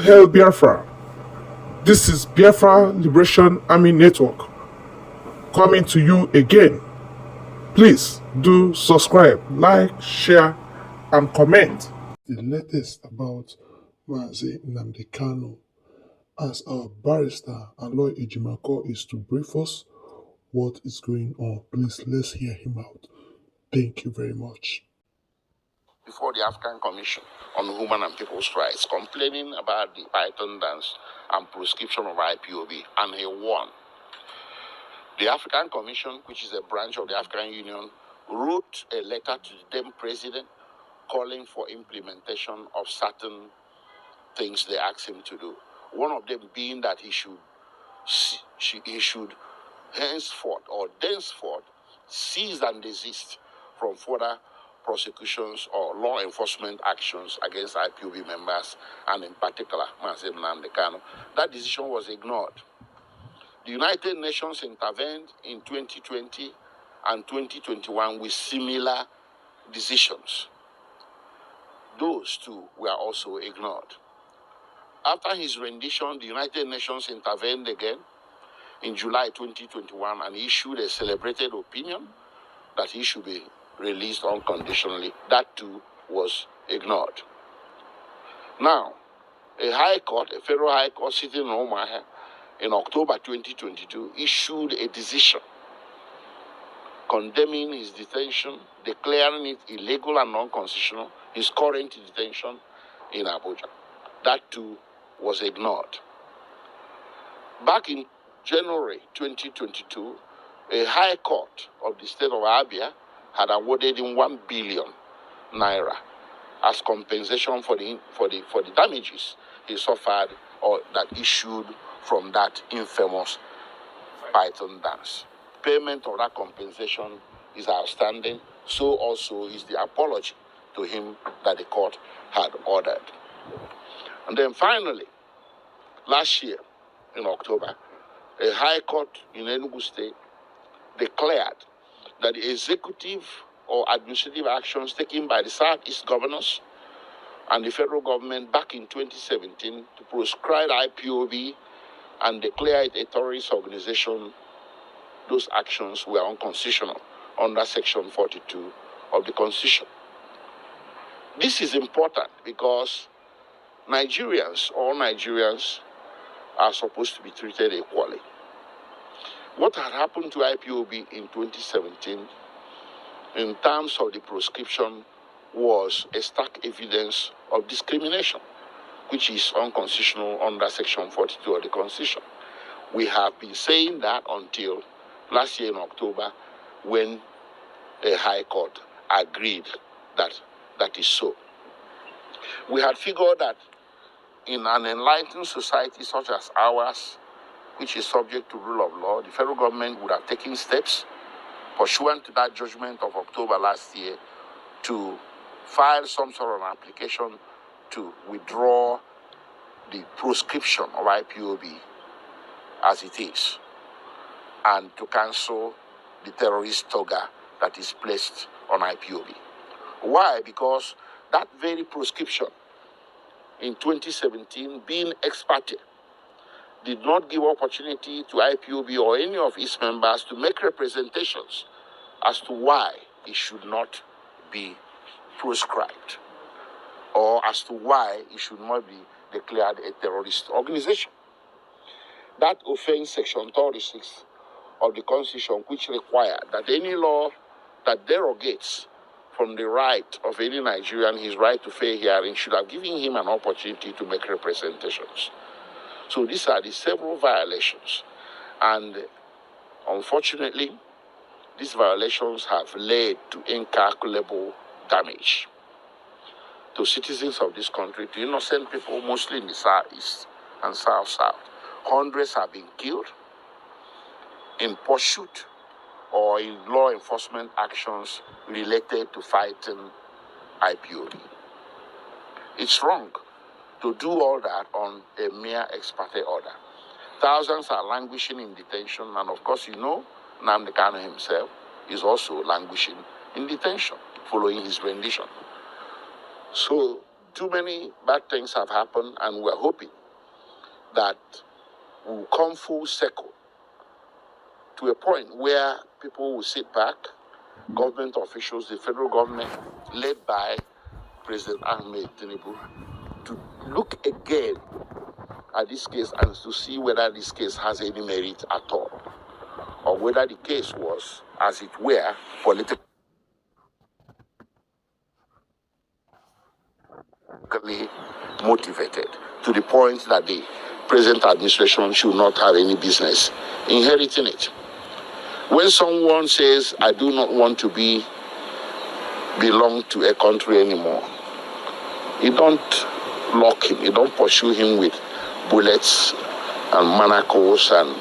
Hail Biafra! This is Biafra Liberation Army Network coming to you again. Please do subscribe, like, share, and comment. The latest about Nnamdi Kanu, as our barrister Aloy Ejimakor is to brief us what is going on. Please, let's hear him out. Thank you very much. Before the African Commission on Human and People's Rights, complaining about the Python dance and proscription of IPOB, and he won. The African Commission, which is a branch of the African Union, wrote a letter to the then president calling for implementation of certain things they asked him to do. One of them being that he should thenceforth cease and desist from further prosecutions or law enforcement actions against IPOB members, and in particular, Nnamdi Kanu. That decision was ignored. The United Nations intervened in 2020 and 2021 with similar decisions. Those two were also ignored. After his rendition, the United Nations intervened again in July 2021 and issued a celebrated opinion that he should be released unconditionally. That too was ignored. Now, a federal high court sitting in Omaha in October 2022 issued a decision condemning his detention, declaring it illegal and non-constitutional, his current detention in Abuja. That too was ignored. Back in January 2022, a high court of the state of Abia had awarded him 1 billion naira as compensation for the damages he suffered or that issued from that infamous Python dance. Payment of that compensation is outstanding. So also is the apology to him that the court had ordered. And then finally, last year in October, a high court in Enugu State declared that the executive or administrative actions taken by the Southeast governors and the federal government back in 2017 to proscribe IPOB and declare it a terrorist organization, those actions were unconstitutional under Section 42 of the Constitution. This is important because all Nigerians are supposed to be treated equally. What had happened to IPOB in 2017 in terms of the proscription was a stark evidence of discrimination, which is unconstitutional under Section 42 of the Constitution. We have been saying that until last year in October, when a high court agreed that that is so. We had figured that in an enlightened society such as ours, which is subject to rule of law, the federal government would have taken steps pursuant to that judgment of October last year to file some sort of application to withdraw the proscription of IPOB as it is, and to cancel the terrorist toga that is placed on IPOB. Why? Because that very proscription in 2017, being ex parte, did not give opportunity to IPOB or any of its members to make representations as to why it should not be proscribed or as to why it should not be declared a terrorist organization. That offends Section 36 of the Constitution, which required that any law that derogates from the right of any Nigerian, his right to fair hearing, should have given him an opportunity to make representations. So these are the several violations. And unfortunately, these violations have led to incalculable damage to citizens of this country, to innocent people, mostly in the Southeast and South-South. Hundreds have been killed in pursuit or in law enforcement actions related to fighting IPOB. It's wrong to do all that on a mere ex parte order. Thousands are languishing in detention, and of course, Nnamdi Kanu himself is also languishing in detention following his rendition. So too many bad things have happened, and we're hoping that we'll come full circle to a point where people will sit back, government officials, the federal government, led by President Ahmed Tinubu, to look again at this case and to see whether this case has any merit at all, or whether the case was, as it were, politically motivated to the point that the present administration should not have any business inheriting it. When someone says, I do not want to belong to a country anymore, you don't lock him, you don't pursue him with bullets and manacles and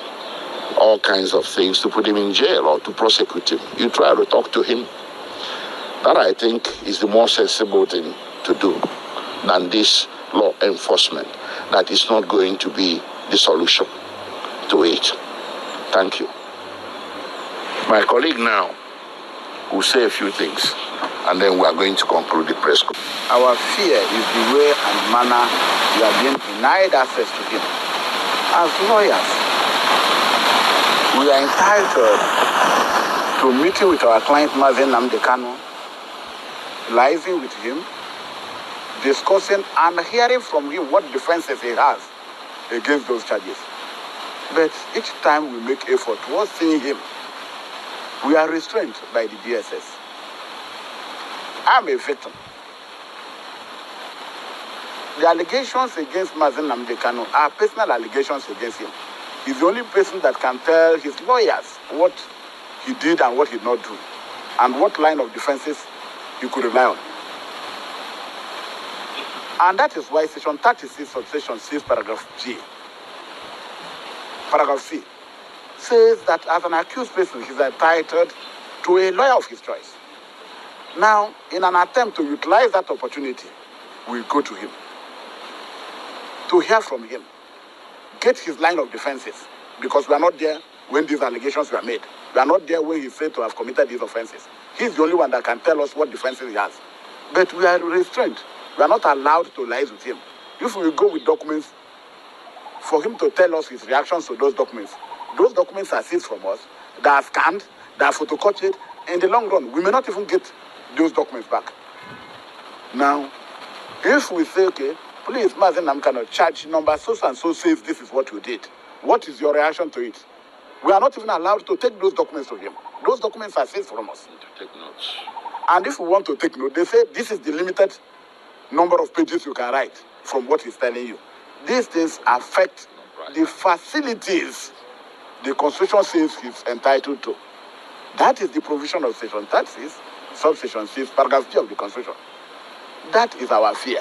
all kinds of things to put him in jail or to prosecute him. You try to talk to him. That, I think, is the more sensible thing to do than this law enforcement that is not going to be the solution to it. Thank you. My colleague now will say a few things, and then we are going to conclude the press conference. Our fear is the way and manner we are being denied access to him. As lawyers, we are entitled to meeting with our client, Nnamdi Kanu, liaising with him, discussing and hearing from him what defenses he has against those charges. But each time we make effort towards seeing him, we are restrained by the DSS. I'm a victim. The allegations against Nnamdi Kanu are personal allegations against him. He's the only person that can tell his lawyers what he did and what he did not do, and what line of defenses he could rely on. And that is why Section 36, Subsection 6, Paragraph G, Paragraph C, says that as an accused person, he's entitled to a lawyer of his choice. Now, in an attempt to utilize that opportunity, we go to him, to hear from him, get his line of defenses, because we are not there when these allegations were made. We are not there when he's said to have committed these offenses. He's the only one that can tell us what defenses he has. But we are restrained. We are not allowed to liaise with him. If we go with documents, for him to tell us his reactions to those documents are seized from us, they are scanned, they are photocopied. In the long run, we may not even get those documents back. Now, if we say, okay, please, Nnamdi Kanu, charge number so and so says this is what you did, what is your reaction to it? We are not even allowed to take those documents to him. Those documents are seized from us. To take notes. And if we want to take note, they say this is the limited number of pages you can write from what he's telling you. These things affect the facilities the Constitution says he's entitled to. That is the provision of Section 36, Subsection 6, Paragraph G of the Constitution. That is our fear.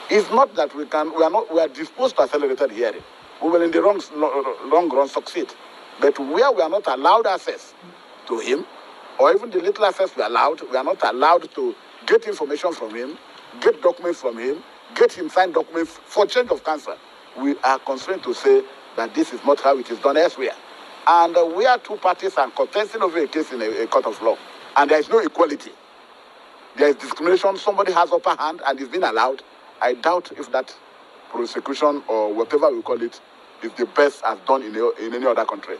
It's not that we are disposed to accelerated hearing. We will in the long run succeed. But where we are not allowed access to him, or even the little access we are not allowed to get information from him, get documents from him, get him signed documents for change of counsel. We are constrained to say that this is not how it is done elsewhere. And we are two parties and contesting over a case in a court of law. And there is no equality. There is discrimination. Somebody has upper hand and is being allowed. I doubt if that prosecution or whatever we call it is the best as done in any other country.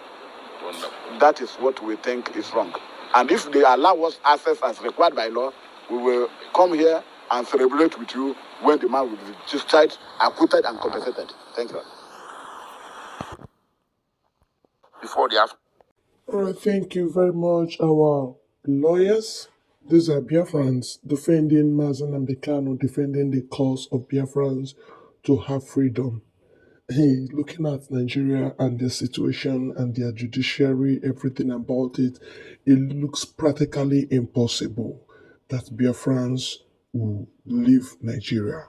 Wonderful. That is what we think is wrong. And if they allow us access as required by law, we will come here and celebrate with you when the man will be discharged, acquitted, and compensated. Thank you. Before the after. All right, thank you very much, our lawyers. These are Biafrans defending Nnamdi Kanu, defending the cause of Biafrans to have freedom. Hey, looking at Nigeria and their situation and their judiciary, everything about it, it looks practically impossible that Biafrans will leave Nigeria.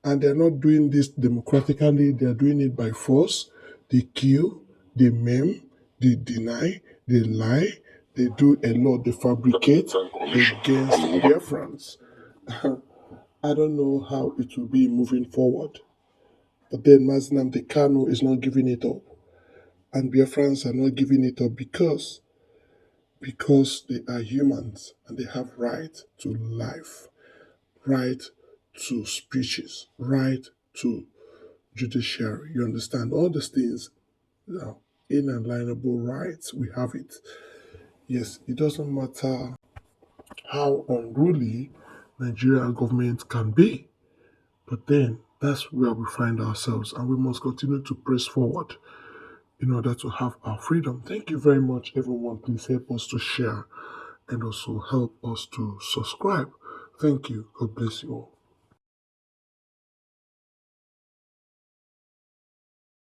And they're not doing this democratically, they're doing it by force. They kill, they maim, they deny, they lie, they do a lot, they fabricate against Biafrans. I don't know how it will be moving forward. But then Nnamdi Kanu is not giving it up. And Biafrans are not giving it up because they are humans and they have right to life, right to speeches, right to judiciary. You understand? All these things are inalienable rights. We have it. Yes, it doesn't matter how unruly Nigerian government can be, but then that's where we find ourselves, and we must continue to press forward in order to have our freedom. Thank you very much, everyone. Please help us to share and also help us to subscribe. Thank you. God bless you all.